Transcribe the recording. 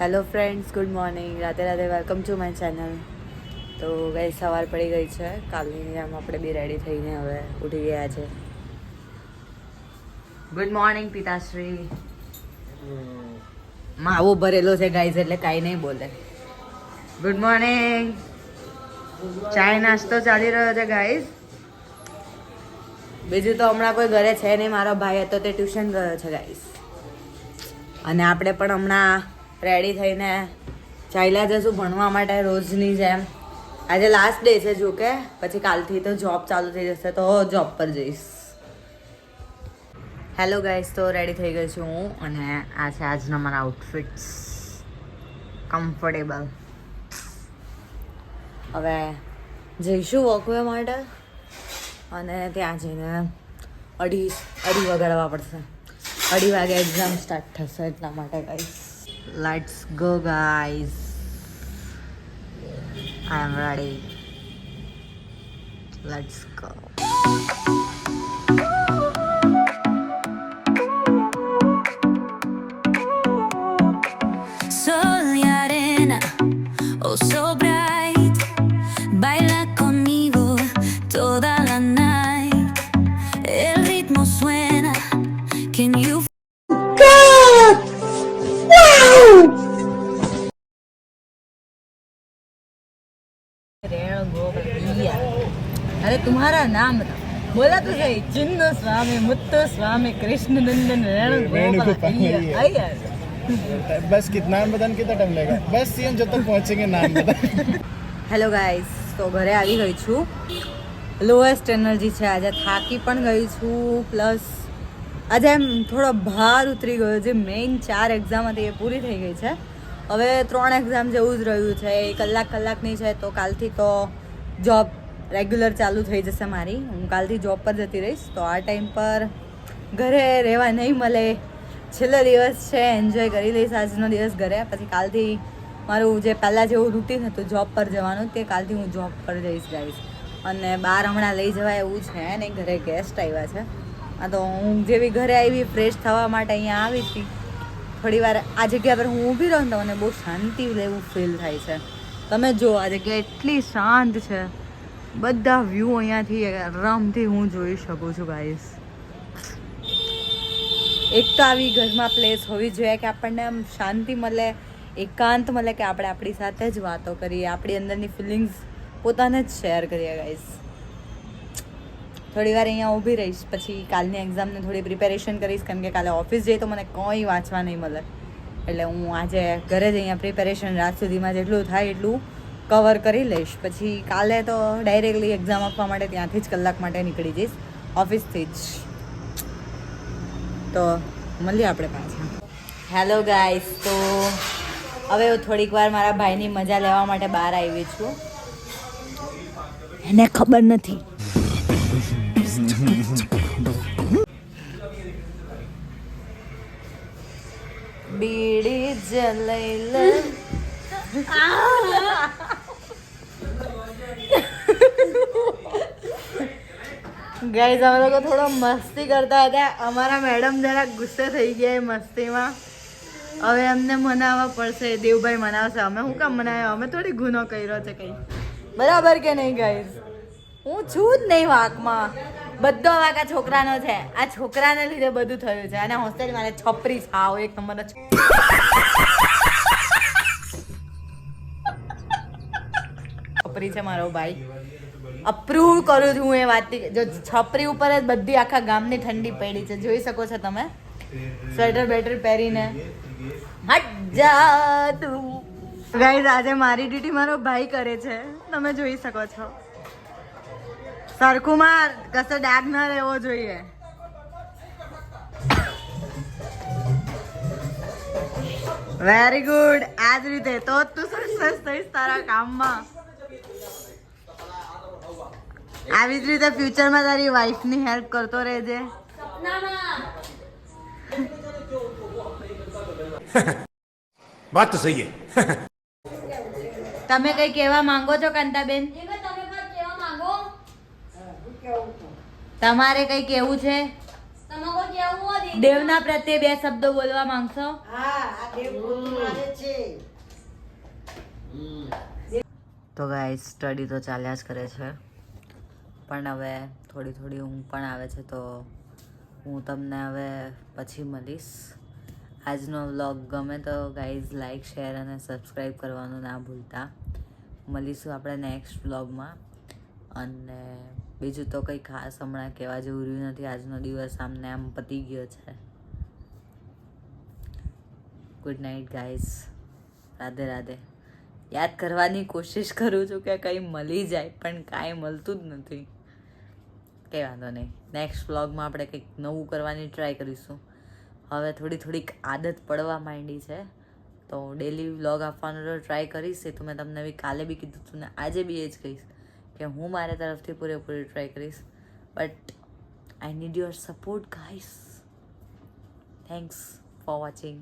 Hello friends, good morning, Radhe Radhe, welcome to my channel. તો ગઈ સવાર પડી ગઈ છે. કાલની જેમ આપણે બી રેડી થઈને હવે ઉઠી ગયા છે. ગુડ મોર્નિંગ પિતાશ્રી. માવો ભરેલો છે ગાઈઝ, એટલે કાંઈ નહીં બોલે. Good morning. ચાય નાસ્તો ચાલી રહ્યો છે ગાઈઝ. બીજું તો હમણાં કોઈ ઘરે છે નહીં. મારો ભાઈ હતો તે ટ્યુશન ગયો છે ગાઈઝ. અને આપણે પણ હમણાં રેડી થઈને ચાલ્યા જશું ભણવા માટે રોજની જેમ. આજે લાસ્ટ ડે છે, જો કે પછી કાલથી તો જોબ ચાલુ થઈ જશે, તો જોબ પર જઈશ. હેલો ગાઈસ, તો રેડી થઈ ગઈ છું હું, અને આ છે આજના મારા આઉટફિટ્સ. કમ્ફર્ટેબલ. હવે જઈશું વોકવે માટે, અને ત્યાં જઈને અઢી વગાડવા પડશે. 2:30 વાગે એક્ઝામ સ્ટાર્ટ થશે, એટલા માટે guys. Let's go guys. I am ready. Let's go. Sol y arena, oh so bright, baila conmigo toda la night. El ritmo suena, can you अरे तुम्हारा नाम बता. बोला तो सही. चिन्नु स्वामी, मुत्तु स्वामी, कृष्ण नंदन, रेणुगोपाल अय्यर. बस कितना नाम बताने कितना टाइम लगेगा? बस सीएम जब तक पहुंचेंगे नाम बता. હેલો ગાઈસ, તો ઘરે આવી ગઈ છું. લોએસ્ટ એનર્જી છે આજે. થાકી પણ ગઈ છું, પ્લસ આજે એમ થોડો ભાર ઉતરી ગયો. જે મેઇન 4 એક્ઝામ હતી એ પૂરી થઈ ગઈ છે. હવે 3 એક્ઝામ જેવું જ રહ્યું છે. એ કલાકની છે, તો કાલથી તો જોબ રેગ્યુલર ચાલુ થઈ જશે મારી. હું કાલથી જોબ પર જતી રહીશ, તો આ ટાઈમ પર ઘરે રહેવા નહીં મળે. છેલ્લો દિવસ છે, એન્જોય કરી લઈશ આજનો દિવસ ઘરે. પછી કાલથી મારું જે પહેલાં જેવું રૂટીન હતું જોબ પર જવાનું, તે કાલથી હું જોબ પર જઈશ ગાઈશ. અને બહાર હમણાં લઈ જવાય એવું છે નહીં, ઘરે ગેસ્ટ આવ્યા છે. હા, તો હું જેવી ઘરે આવી ફ્રેશ થવા માટે અહીંયા આવી હતી. થોડી વાર આ જગ્યા પર હું ઊભી રહું તો મને બહુ શાંતિ લેવું ફીલ થાય છે. તમે જુઓ આ જગ્યા એટલી શાંત છે. બધા વ્યૂ અહીંયાથી આરામથી હું જોઈ શકું છું ગાઈસ. એક તો આવી ઘરમાં પ્લેસ હોવી જોઈએ કે આપણને આમ શાંતિ મળે, એકાંત મળે, કે આપણે આપણી સાથે જ વાતો કરીએ, આપણી અંદરની ફિલિંગ્સ પોતાને જ શેર કરીએ ગાઈસ. થોડી વાર અહીંયા ઊભી રહીશ, પછી કાલની એક્ઝામને થોડી પ્રિપેરેશન કરીશ, કેમ કે કાલે ઓફિસ જઈએ તો મને કંઈ વાંચવા નહીં મળે. એટલે હું આજે ઘરે જ અહીંયા પ્રિપેરેશન રાત સુધીમાં જેટલું થાય એટલું કવર કરી લઈશ. પછી કાલે તો ડાયરેક્ટલી એક્ઝામ આપવા માટે ત્યાંથી જ કલાક માટે નીકળી જઈશ, ઓફિસથી જ. તો મળીએ આપણે પાછા. હેલો ગાઈસ, તો હવે હું થોડીક વાર મારા ભાઈની મજા લેવા માટે બહાર આવી છું. એને ખબર નથી. બીડી જલાઈ લે. ગાઈઝ, અમે લોકો થોડો મસ્તી કરતા હતા. અમારા મેડમ જરા ગુસ્સે થઈ ગયા એ મસ્તીમાં. હવે અમને મનાવવા પડશે. દેવભાઈ મનાવશે. અમે શું કામ મનાવ્યો? અમે થોડી ગુનો કર્યો છે કંઈ. બરાબર કે નહીં ગાઈઝ? હું છું જ નહીં વાંકમાં. બધો વાંક આ છોકરાનો છે. આ છોકરાને લીધે બધું થયું છે. અને હોસ્ટેલ મારે છપરી છાવ એક નંબરનો છપરી છે મારો ભાઈ. અપ્રૂવ કરું છું હું એ વાત. જો છપરી ઉપર જ બધી આખા ગામની ઠંડી પડી છે, જોઈ શકો છો તમે. સ્વેટર બેટર પહેરીને હટ જા તું. ગાઈઝ, આજે મારી ડ્યુટી મારો ભાઈ કરે છે, તમે જોઈ શકો છો. સરખું માર, કશો ડાઘ ન રહેવો જોઈએ. Very good. આ જ રીતે તો તું સક્સેસ થઈશ તારા કામમાં. આવી જ રીતે ફ્યુચરમાં તારી વાઈફની હેલ્પ કરતો રહેજે. વાત તો સહી છે. તમે કઈ કહેવા માંગો છો કાંતાબેન? તમારે કઈ કહેવું છે? દેવના પ્રત્યે 2 શબ્દો બોલવા માંગશો? તો ગાઈસ સ્ટડી તો ચાલ્યા જ કરે છે, પણ હવે થોડી થોડી ઊંઘ પણ આવે છે, તો હું તમને હવે પછી મળીશ. આજનો વ્લોગ ગમે તો ગાઈઝ લાઈક, શેર અને સબસ્ક્રાઈબ કરવાનું ના ભૂલતા. મળીશું આપણે નેક્સ્ટ વ્લોગમાં. અને બીજું તો કંઈ ખાસ હમણાં કહેવા જેવું રહ્યું નથી. આજનો દિવસ આમને આમ પતી ગયો છે. Good night guys. Radhe Radhe. યાદ કરવાની કોશિશ કરું છું કે કંઈ મળી જાય, પણ કાંઈ મળતું જ નથી. કંઈ વાંધો નહીં, નેક્સ્ટ વ્લોગમાં આપણે કંઈક નવું કરવાની ટ્રાય કરીશું. હવે થોડીક આદત પડવા માંડી છે, તો ડેલી વ્લોગ આપવાનો તો ટ્રાય કરીશ. એ તો મેં તમને બી કાલે બી કીધું હતું ને આજે બી એ જ કહીશ કે હું મારા તરફથી પૂરેપૂરી ટ્રાય કરીશ. But I need your support guys. Thanks for watching.